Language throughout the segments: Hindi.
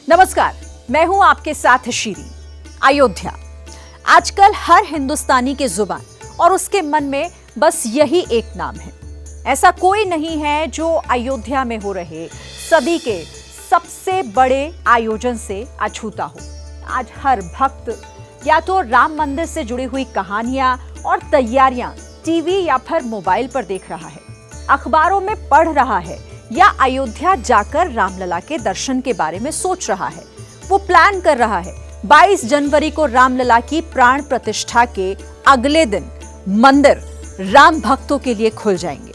नमस्कार, मैं हूं आपके साथ शीरी। अयोध्या आजकल हर हिंदुस्तानी के जुबान और उसके मन में बस यही एक नाम है। ऐसा कोई नहीं है जो अयोध्या में हो रहे सदी के सबसे बड़े आयोजन से अछूता हो। आज हर भक्त या तो राम मंदिर से जुड़ी हुई कहानियां और तैयारियां टीवी या फिर मोबाइल पर देख रहा है, अखबारों में पढ़ रहा है या अयोध्या जाकर रामलला के दर्शन के बारे में सोच रहा है। वो प्लान कर रहा है 22 जनवरी को रामलला की प्राण प्रतिष्ठा के अगले दिन मंदिर राम भक्तों के लिए खुल जाएंगे।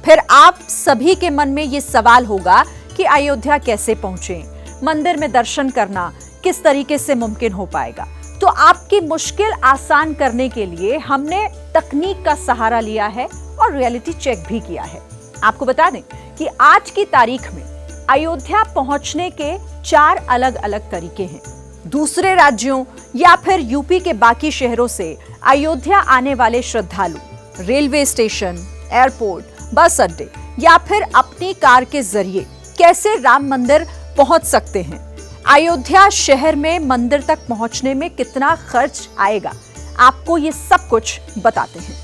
फिर आप सभी के मन में ये सवाल होगा कि अयोध्या कैसे पहुंचे, मंदिर में दर्शन करना किस तरीके से मुमकिन हो पाएगा। तो आपकी मुश्किल आसान करने के लिए हमने तकनीक का सहारा लिया है और रियलिटी चेक भी किया है। आपको बता दें कि आज की तारीख में अयोध्या पहुंचने के 4 अलग अलग तरीके हैं। दूसरे राज्यों या फिर यूपी के बाकी शहरों से अयोध्या आने वाले श्रद्धालु रेलवे स्टेशन, एयरपोर्ट, बस अड्डे या फिर अपनी कार के जरिए कैसे राम मंदिर पहुंच सकते हैं। अयोध्या शहर में मंदिर तक पहुंचने में कितना खर्च आएगा, आपको ये सब कुछ बताते हैं।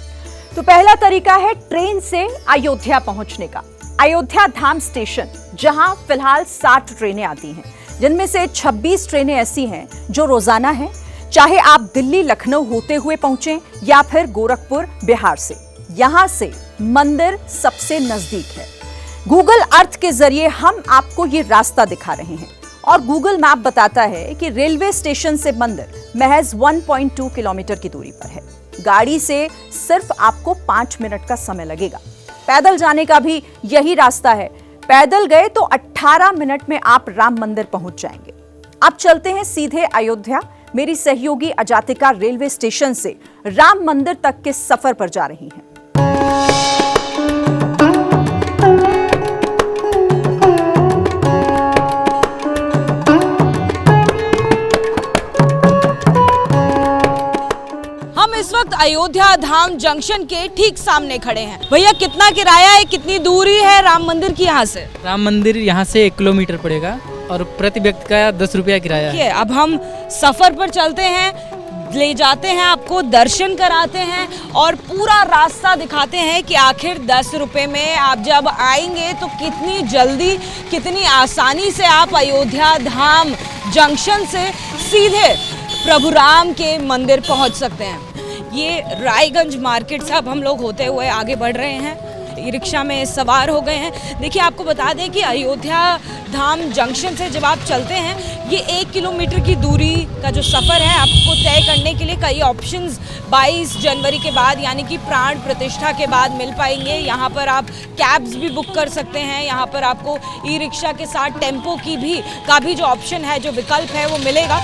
तो पहला तरीका है ट्रेन से अयोध्या पहुंचने का। अयोध्या धाम स्टेशन, जहां फिलहाल 60 ट्रेनें आती हैं, जिनमें से 26 ट्रेनें ऐसी हैं जो रोजाना हैं, चाहे आप दिल्ली लखनऊ होते हुए पहुंचे या फिर गोरखपुर बिहार से। यहां से मंदिर सबसे नजदीक है। गूगल अर्थ के जरिए हम आपको ये रास्ता दिखा रहे हैं और गूगल मैप बताता है कि रेलवे स्टेशन से मंदिर महज 1.2 किलोमीटर की दूरी पर है। गाड़ी से सिर्फ आपको 5 मिनट का समय लगेगा। पैदल जाने का भी यही रास्ता है। पैदल गए तो 18 मिनट में आप राम मंदिर पहुंच जाएंगे। अब चलते हैं सीधे अयोध्या। मेरी सहयोगी अजातिका रेलवे स्टेशन से राम मंदिर तक के सफर पर जा रही हैं। इस वक्त अयोध्या धाम जंक्शन के ठीक सामने खड़े हैं। भैया, कितना किराया है, कितनी दूरी है राम मंदिर की यहाँ से? राम मंदिर यहाँ से 1 किलोमीटर पड़ेगा और प्रति व्यक्ति का 10 रुपया किराया है। अब हम सफर पर चलते हैं, ले जाते हैं, आपको दर्शन कराते हैं और पूरा रास्ता दिखाते हैं कि आखिर 10 रुपए में आप जब आएंगे तो कितनी जल्दी, कितनी आसानी से आप अयोध्या धाम जंक्शन से सीधे प्रभु राम के मंदिर पहुंच सकते हैं। ये रायगंज मार्केट से अब हम लोग होते हुए आगे बढ़ रहे हैं, रिक्शा में सवार हो गए हैं। देखिए, आपको बता दें कि अयोध्या धाम जंक्शन से जब आप चलते हैं, ये 1 किलोमीटर की दूरी का जो सफ़र है, आपको तय करने के लिए कई ऑप्शंस 22 जनवरी के बाद यानी कि प्राण प्रतिष्ठा के बाद मिल पाएंगे। यहाँ पर आप कैब्स भी बुक कर सकते हैं। यहाँ पर आपको ई रिक्शा के साथ टेम्पो का भी जो ऑप्शन है, जो विकल्प है, वो मिलेगा।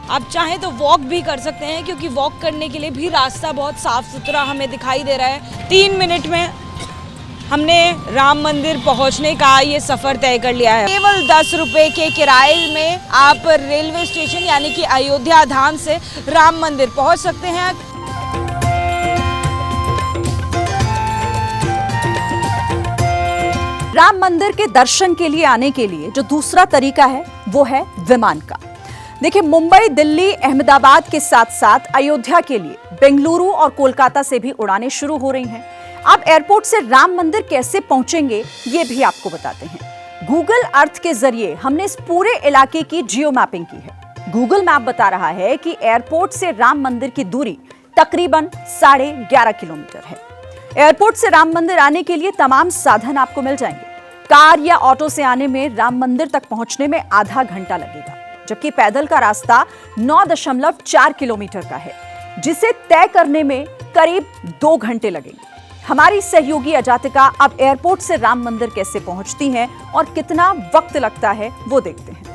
आप चाहें तो वॉक भी कर सकते हैं, क्योंकि वॉक करने के लिए भी रास्ता बहुत साफ सुथरा हमें दिखाई दे रहा है। 3 मिनट में हमने राम मंदिर पहुंचने का ये सफर तय कर लिया है। केवल 10 रुपए के किराए में आप रेलवे स्टेशन यानी कि अयोध्या धाम से राम मंदिर पहुंच सकते हैं। राम मंदिर के दर्शन के लिए आने के लिए जो दूसरा तरीका है वो है विमान का। देखिए, मुंबई, दिल्ली, अहमदाबाद के साथ साथ अयोध्या के लिए बेंगलुरु और कोलकाता से भी उड़ानें शुरू हो रही हैं। आप एयरपोर्ट से राम मंदिर कैसे पहुंचेंगे, ये भी आपको बताते हैं। गूगल अर्थ के जरिए हमने इस पूरे इलाके की जियो मैपिंग की है। गूगल मैप बता रहा है कि एयरपोर्ट से राम मंदिर की दूरी तकरीबन 11.5 किलोमीटर है। एयरपोर्ट से राम मंदिर आने के लिए तमाम साधन आपको मिल जाएंगे। कार या ऑटो से आने में राम मंदिर तक पहुंचने में आधा घंटा लगेगा, जबकि पैदल का रास्ता 9.4 किलोमीटर का है, जिसे तय करने में करीब 2 घंटे लगेंगे। हमारी सहयोगी अजातिका अब एयरपोर्ट से राम मंदिर कैसे पहुंचती हैं और कितना वक्त लगता है, वो देखते हैं।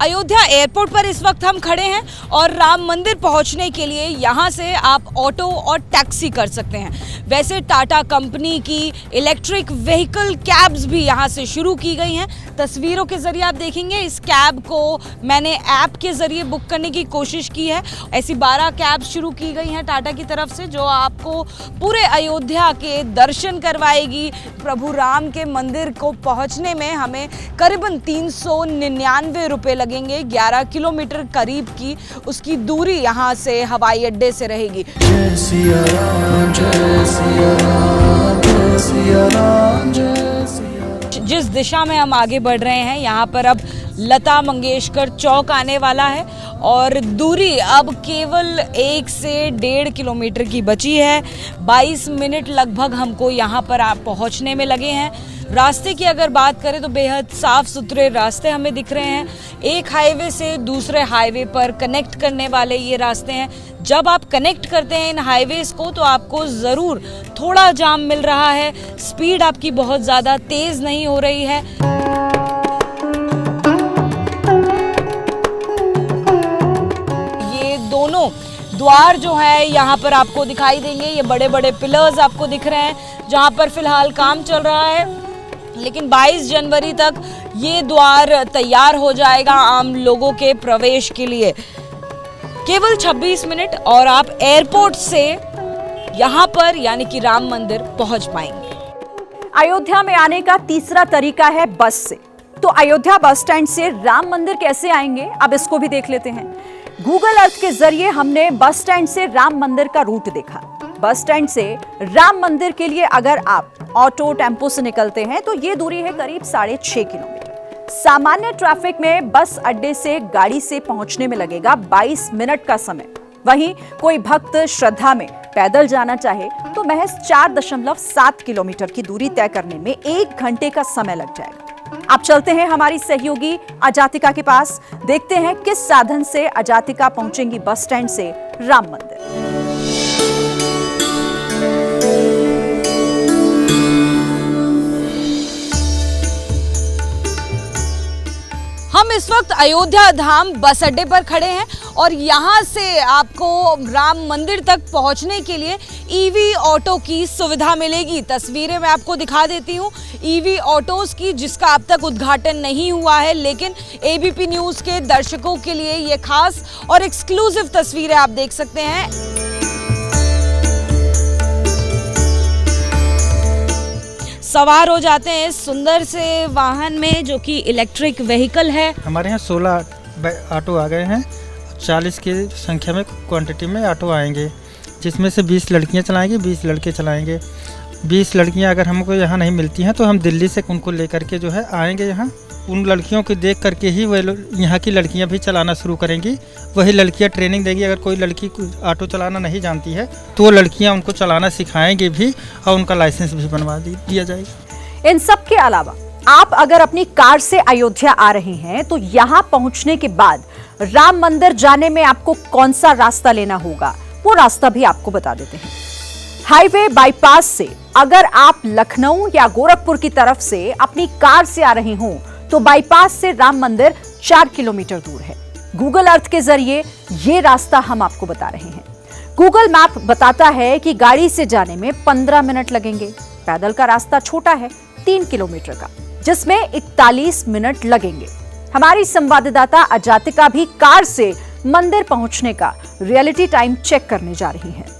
अयोध्या एयरपोर्ट पर इस वक्त हम खड़े हैं और राम मंदिर पहुंचने के लिए यहाँ से आप ऑटो और टैक्सी कर सकते हैं। वैसे टाटा कंपनी की इलेक्ट्रिक व्हीकल कैब्स भी यहाँ से शुरू की गई हैं। तस्वीरों के ज़रिए आप देखेंगे इस कैब को मैंने ऐप के ज़रिए बुक करने की कोशिश की है। ऐसी 12 कैब शुरू की गई हैं टाटा की तरफ से जो आपको पूरे अयोध्या के दर्शन करवाएगी। प्रभु राम के मंदिर को पहुँचने में हमें करीबन 399 रुपये लगेंगे। 11 किलोमीटर करीब की उसकी दूरी यहाँ से हवाई अड्डे से रहेगी। जय सिया राम, जय सिया राम, जय सिया राम, जय सिया राम। जिस दिशा में हम आगे बढ़ रहे हैं यहाँ पर अब लता मंगेशकर चौक आने वाला है और दूरी अब केवल 1 से 1.5 किलोमीटर की बची है। 22 मिनट लगभग हमको यहाँ पर पहुँचने में लगे हैं। रास्ते की अगर बात करें तो बेहद साफ़ सुथरे रास्ते हमें दिख रहे हैं। एक हाईवे से दूसरे हाईवे पर कनेक्ट करने वाले ये रास्ते हैं। जब आप कनेक्ट करते हैं इन हाईवेज़ को तो आपको ज़रूर थोड़ा जाम मिल रहा है। स्पीड आपकी बहुत ज़्यादा तेज़ नहीं हो रही है। ये दोनों द्वार जो है यहाँ पर आपको दिखाई देंगे। ये बड़े बड़े पिलर्स आपको दिख रहे हैं जहाँ पर फिलहाल काम चल रहा है, लेकिन 22 जनवरी तक ये द्वार तैयार हो जाएगा आम लोगों के प्रवेश के लिए। केवल 26 मिनट और आप एयरपोर्ट से यहाँ पर यानी कि राम मंदिर पहुँच पाएंगे। अयोध्या में आने का तीसरा तरीका है बस से। तो अयोध्या बस स्टैंड से राम मंदिर कैसे आएंगे, अब इसको भी देख लेते हैं। गूगल अर्थ के जरिए हमने बस स्टैंड से राम मंदिर का रूट देखा। बस स्टैंड से राम मंदिर के लिए अगर आप ऑटो टेम्पो से निकलते हैं तो ये दूरी है करीब 6.5 किलोमीटर। सामान्य ट्रैफिक में बस अड्डे से गाड़ी से पहुंचने में लगेगा 22 मिनट का समय। वहीं कोई भक्त श्रद्धा में पैदल जाना चाहे तो महज 4.7 किलोमीटर की दूरी तय करने में 1 घंटे का समय लग जाएगा। आप चलते हैं हमारी सहयोगी अजातिका के पास, देखते हैं किस साधन से अजातिका पहुंचेंगी बस स्टैंड से राम मंदिर। हम इस वक्त अयोध्या धाम बस अड्डे पर खड़े हैं और यहाँ से आपको राम मंदिर तक पहुँचने के लिए ईवी ऑटो की सुविधा मिलेगी। तस्वीरें मैं आपको दिखा देती हूँ ईवी ऑटोज़ की, जिसका अब तक उद्घाटन नहीं हुआ है, लेकिन एबीपी न्यूज़ के दर्शकों के लिए ये खास और एक्सक्लूसिव तस्वीरें आप देख सकते हैं। सवार हो जाते हैं इस सुंदर से वाहन में जो कि इलेक्ट्रिक व्हीकल है। हमारे यहाँ 16 ऑटो आ गए हैं। 40 की संख्या में क्वांटिटी में ऑटो आएंगे, जिसमें से 20 लड़कियाँ चलाएंगी, 20 लड़के चलाएंगे। 20 लड़कियाँ अगर हमको यहाँ नहीं मिलती हैं तो हम दिल्ली से उनको लेकर के जो है आएंगे यहाँ। उन लड़कियों को देख करके ही वह यहाँ की लड़कियाँ भी चलाना शुरू करेंगी। वही लड़कियाँ ट्रेनिंग देंगी। अगर कोई लड़की ऑटो चलाना नहीं जानती है तो वो लड़कियाँ उनको चलाना सिखाएंगी भी और उनका लाइसेंस भी बनवा दिया जाएगा। इन सब के अलावा आप अगर अपनी कार से अयोध्या आ रहे हैं तो यहाँ पहुंचने के बाद राम मंदिर जाने में आपको कौन सा रास्ता लेना होगा, वो रास्ता भी आपको बता देते हैं। हाईवे बाईपास से अगर आप लखनऊ या गोरखपुर की तरफ से अपनी कार से आ रहे हों तो बाईपास से राम मंदिर 4 किलोमीटर दूर है। गूगल अर्थ के जरिए ये रास्ता हम आपको बता रहे हैं। गूगल मैप बताता है कि गाड़ी से जाने में 15 मिनट लगेंगे। पैदल का रास्ता छोटा है 3 किलोमीटर का, जिसमें 41 मिनट लगेंगे। हमारी संवाददाता अजातिका भी कार से मंदिर पहुंचने का रियलिटी टाइम चेक करने जा रही है।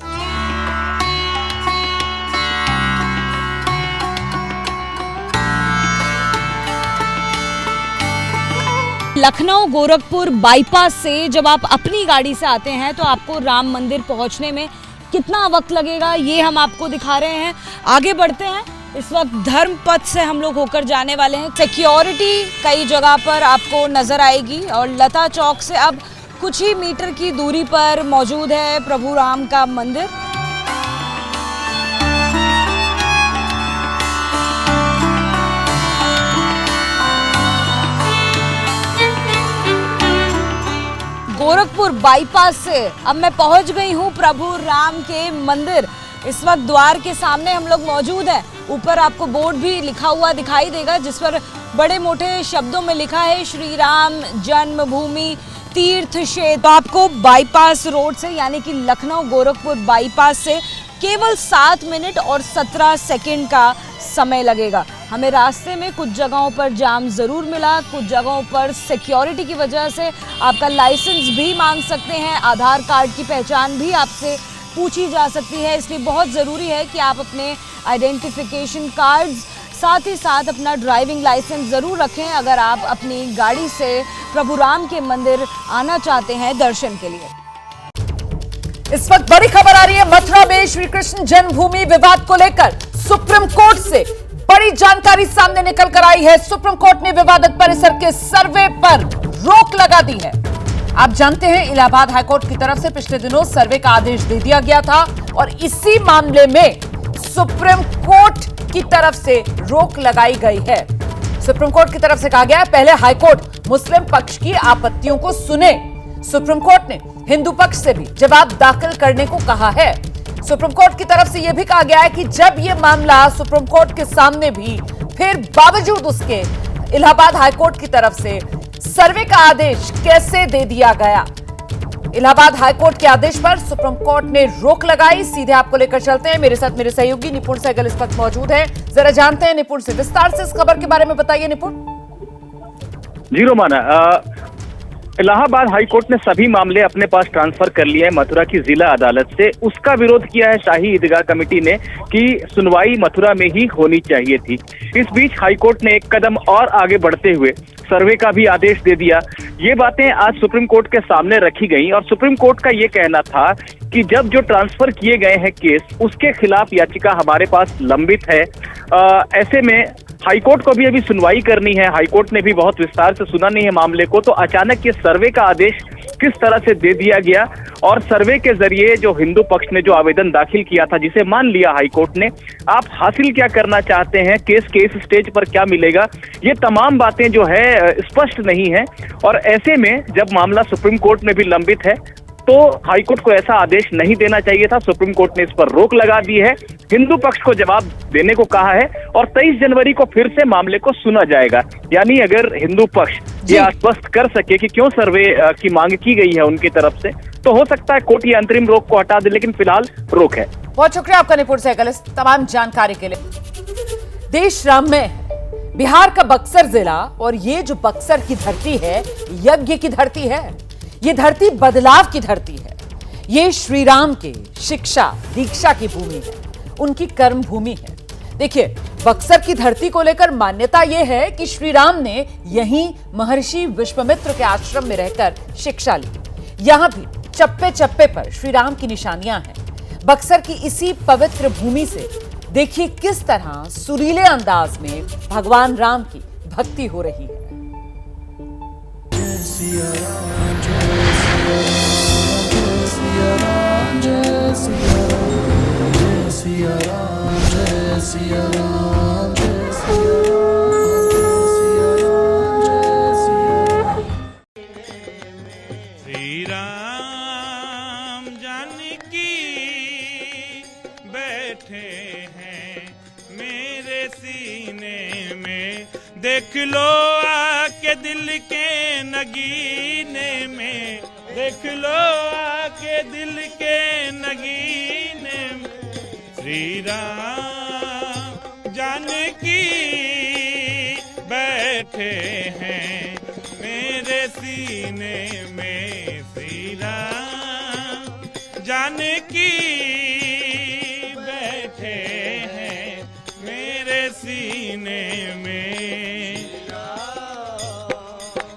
लखनऊ गोरखपुर बाईपास से जब आप अपनी गाड़ी से आते हैं तो आपको राम मंदिर पहुंचने में कितना वक्त लगेगा ये हम आपको दिखा रहे हैं। आगे बढ़ते हैं। इस वक्त धर्म पथ से हम लोग होकर जाने वाले हैं। सिक्योरिटी कई जगह पर आपको नजर आएगी और लता चौक से अब कुछ ही मीटर की दूरी पर मौजूद है प्रभु राम का मंदिर। गोरखपुर बाईपास से अब मैं पहुंच गई हूं प्रभु राम के मंदिर। इस वक्त द्वार के सामने हम लोग मौजूद हैं। ऊपर आपको बोर्ड भी लिखा हुआ दिखाई देगा जिस पर बड़े मोटे शब्दों में लिखा है श्री राम जन्मभूमि तीर्थ क्षेत्र। तो आपको बाईपास रोड से यानी कि लखनऊ गोरखपुर बाईपास से केवल 7 मिनट और 17 सेकंड का समय लगेगा। हमें रास्ते में कुछ जगहों पर जाम ज़रूर मिला, कुछ जगहों पर सिक्योरिटी की वजह से आपका लाइसेंस भी मांग सकते हैं, आधार कार्ड की पहचान भी आपसे पूछी जा सकती है। इसलिए बहुत ज़रूरी है कि आप अपने आइडेंटिफिकेशन कार्ड्स साथ ही साथ अपना ड्राइविंग लाइसेंस ज़रूर रखें अगर आप अपनी गाड़ी से प्रभु राम के मंदिर आना चाहते हैं दर्शन के लिए। इस वक्त बड़ी खबर आ रही है मथुरा में श्री कृष्ण जन्मभूमि विवाद को लेकर सुप्रीम कोर्ट से बड़ी जानकारी सामने निकल कर आई है। सुप्रीम कोर्ट ने विवादित परिसर के सर्वे पर रोक लगा दी है। आप जानते हैं इलाहाबाद हाईकोर्ट की तरफ से पिछले दिनों सर्वे का आदेश दे दिया गया था और इसी मामले में सुप्रीम कोर्ट की तरफ से रोक लगाई गई है। सुप्रीम कोर्ट की तरफ से कहा गया है पहले हाईकोर्ट मुस्लिम पक्ष की आपत्तियों को सुने। सुप्रीम कोर्ट ने हिंदू पक्ष से भी जवाब दाखिल करने को कहा है। सुप्रीम कोर्ट की तरफ से यह भी कहा गया है कि जब यह मामला सुप्रीम कोर्ट के सामने भी फिर बावजूद उसके इलाहाबाद हाईकोर्ट की तरफ से सर्वे का आदेश कैसे दे दिया गया। इलाहाबाद हाईकोर्ट के आदेश पर सुप्रीम कोर्ट ने रोक लगाई। सीधे आपको लेकर चलते हैं, मेरे साथ मेरे सहयोगी निपुण सहगल इस वक्त मौजूद है। जरा जानते हैं निपुण से विस्तार से इस खबर के बारे में बताइए निपुण। जी रोमाना, इलाहाबाद हाईकोर्ट ने सभी मामले अपने पास ट्रांसफर कर लिए हैं मथुरा की जिला अदालत से। उसका विरोध किया है शाही ईदगाह कमेटी ने कि सुनवाई मथुरा में ही होनी चाहिए थी। इस बीच हाईकोर्ट ने एक कदम और आगे बढ़ते हुए सर्वे का भी आदेश दे दिया। ये बातें आज सुप्रीम कोर्ट के सामने रखी गई और सुप्रीम कोर्ट का ये कहना था कि जब जो ट्रांसफर किए गए हैं केस उसके खिलाफ याचिका हमारे पास लंबित है। ऐसे में हाईकोर्ट को भी अभी सुनवाई करनी है। हाईकोर्ट ने भी बहुत विस्तार से सुना नहीं है मामले को, तो अचानक ये सर्वे का आदेश किस तरह से दे दिया गया और सर्वे के जरिए जो हिंदू पक्ष ने जो आवेदन दाखिल किया था जिसे मान लिया हाईकोर्ट ने, आप हासिल क्या करना चाहते हैं, केस के इस स्टेज पर क्या मिलेगा, ये तमाम बातें जो है स्पष्ट नहीं है। और ऐसे में जब मामला सुप्रीम कोर्ट में भी लंबित है तो हाईकोर्ट को ऐसा आदेश नहीं देना चाहिए था। सुप्रीम कोर्ट ने इस पर रोक लगा दी है, हिंदू पक्ष को जवाब देने को कहा है और 23 जनवरी को फिर से मामले को सुना जाएगा। यानी अगर हिंदू पक्ष ये आश्वस्त कर सके कि क्यों सर्वे की मांग की गई है उनकी तरफ से, तो हो सकता है कोर्ट ये अंतरिम रोक को हटा दे, लेकिन फिलहाल रोक है। बहुत शुक्रिया आपका निपुण सहगल इस तमाम जानकारी के लिए। देश राम में बिहार का बक्सर जिला और ये जो बक्सर की धरती है यज्ञ की धरती है, ये धरती बदलाव की धरती है। ये श्री राम के शिक्षा दीक्षा की भूमि है, उनकी कर्म भूमि है। देखिए बक्सर की धरती को लेकर मान्यता यह है कि श्री राम ने यहीं महर्षि विश्वामित्र के आश्रम में रहकर शिक्षा ली। यहां भी चप्पे चप्पे पर श्री राम की निशानियां हैं। बक्सर की इसी पवित्र भूमि से देखिए किस तरह सुरीले अंदाज में भगवान राम की भक्ति हो रही है। श्री राम जानकी बैठे हैं मेरे सीने में, देख लो आके दिल के नगीने में, देख लो आके दिल के नगीने में। श्री राम जानकी बैठे हैं मेरे सीने में, श्री राम जानकी बैठे हैं मेरे सीने में।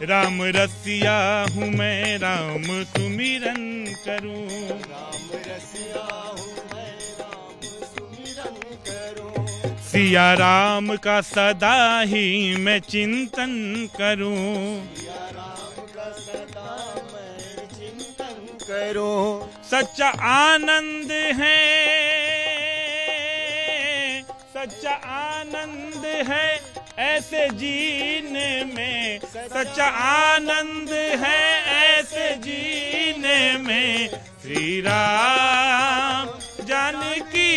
राम रसिया हूँ मैं राम सुमिरन करूँ, राम रसिया हूँ मैं राम सुमिरन करूँ, सिया राम का सदा ही मैं चिंतन करूँ, सिया राम का सदा मैं चिंतन करूँ। सच्चा आनंद है, सच्चा आनंद है ऐसे जीने में, सच्चा आनंद है ऐसे जीने में। श्री राम जानकी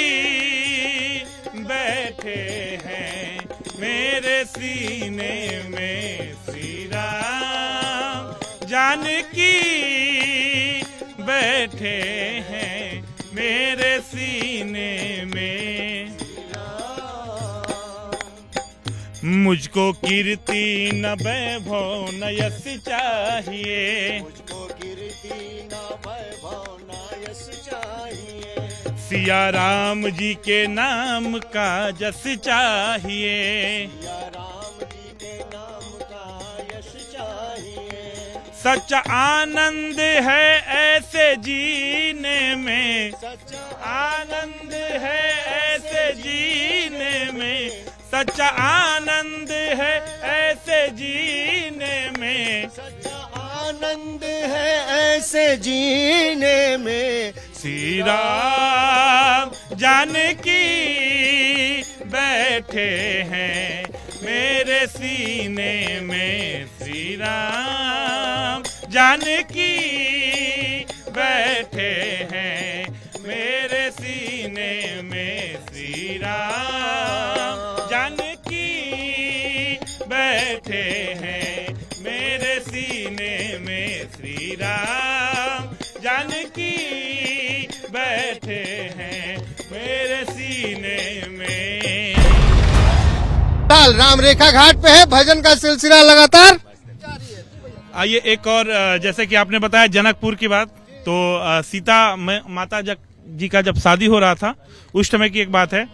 बैठे हैं मेरे मेरे सीने में श्री राम जानकी बैठे हैं मेरे सीने में। मुझको कीर्ति न वैभव न यश चाहिए, मुझको कीर्ति न वैभव न यश चाहिए, सिया राम जी के नाम का जस चाहिए, सिया राम जी के नाम का यश चाहिए। सच्चा आनंद है ऐसे जीने में, सच्चा आनंद है ऐसे जीने में, सच्चा आनंद है ऐसे जीने में, सच्चा आनंद है ऐसे जीने में, श्री राम जानकी बैठे हैं मेरे सीने में, श्री राम जानकी बैठे हैं मेरे सीने में, श्री राम जानकी बैठे हैं मेरे सीने में, श्री राम जानकी बैठे हैं मेरे सीने में। राम रेखा घाट पे है, भजन का सिलसिला लगातार। आइए एक और, जैसे कि आपने बताया जनकपुर की बात, तो सीता माता जी का जब शादी हो रहा था उस समय की एक बात है।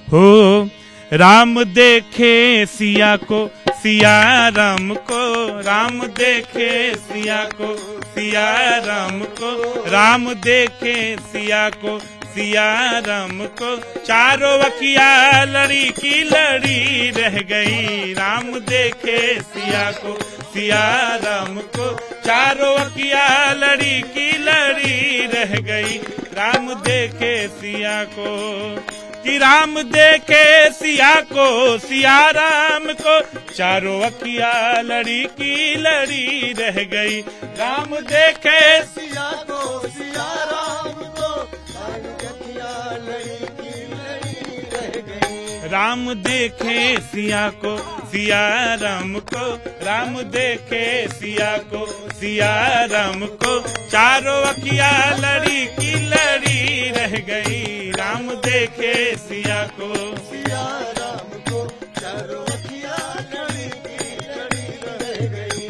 हो राम देखे सिया को, सिया राम को, राम देखे सिया को, सिया राम को, राम देखे सिया को, सिया राम को, चारों वकिया लड़ी की लड़ी रह गई, राम देखे सिया को, सिया राम को, चारों वकिया लड़ी की लड़ी रह गई, राम देखे सिया को, कि राम देखे सिया को, सिया राम को, चारों अखिया लड़ी की लड़ी रह गई, राम देखे सिया को, सिया राम को, चारों अखिया लड़ी की लड़ी रह गई, राम देखे सिया को, सिया राम को, राम देखे सिया को, सिया राम को, चारों अखिया लड़ी की लड़ी रह गई, राम देखे सिया को, सिया राम को, चारों अखिया लड़ी की लड़ी रह गई,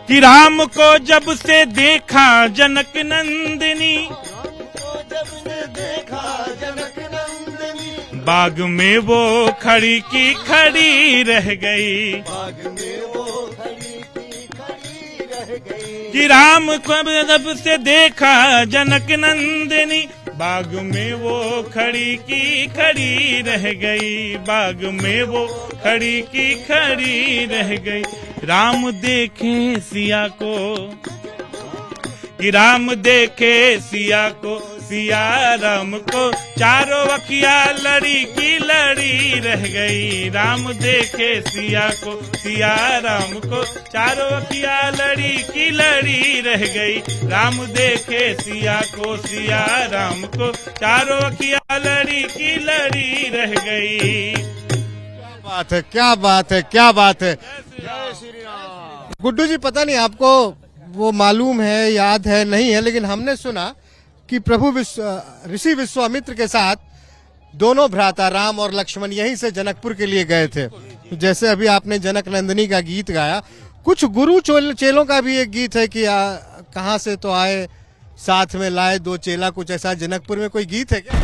कि राम को जब से देखा जनक नंदिनी, राम को जब से देखा जनक नंदिनी, बाग में वो खड़ी की खड़ी रह गई, बाग में वो खड़ी की खड़ी रह गई, कि राम को जब से देखा जनक नंदिनी, बाग में वो खड़ी की खड़ी रह गई, बाग में वो खड़ी की खड़ी रह गई, राम देखे सिया को, कि राम देखे सिया को, सिया राम को, चारों अखिया लड़ी की लड़ी रह गई, राम देखे सिया को, सिया राम को, चारों अखिया लड़ी की लड़ी रह गई, राम देखे सिया को, सिया राम को, चारों अखिया लड़ी की लड़ी रह गई। क्या बात है, क्या बात है, क्या बात है। जय श्री राम। गुड्डू जी, पता नहीं आपको वो मालूम है, याद है, नहीं है, लेकिन हमने सुना कि प्रभु ऋषि विश्वामित्र के साथ दोनों भ्राता राम और लक्ष्मण यहीं से जनकपुर के लिए गए थे। जैसे अभी आपने जनक नंदिनी का गीत गाया, कुछ गुरु चेलों का भी एक गीत है कि कहाँ से तो आए साथ में लाए दो चेला, कुछ ऐसा जनकपुर में कोई गीत है क्या?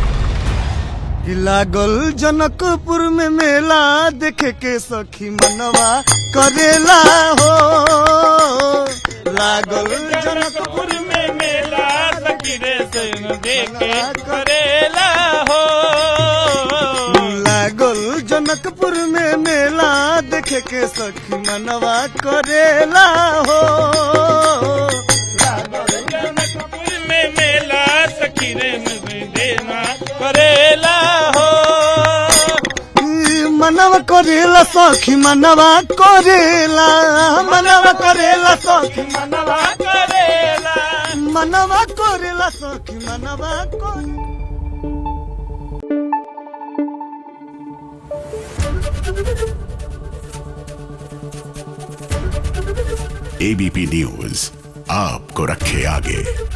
लागल जनकपुर में मेला देखे के सखी मनवा करेला हो, लागल जनकपुर में मेला सखी रे देखे करेला हो, लागल जनकपुर में मेला देखे के सखी मनवा करेला हो, लागल जनकपुर में मेला सखी रे देना करेला हो, मनवा करेला सखी मनवा करेला, मनवा करेला सखी मनवा करेला, मनवा करेला सखी मनवा करेला। एबीपी न्यूज आपको रखे आगे।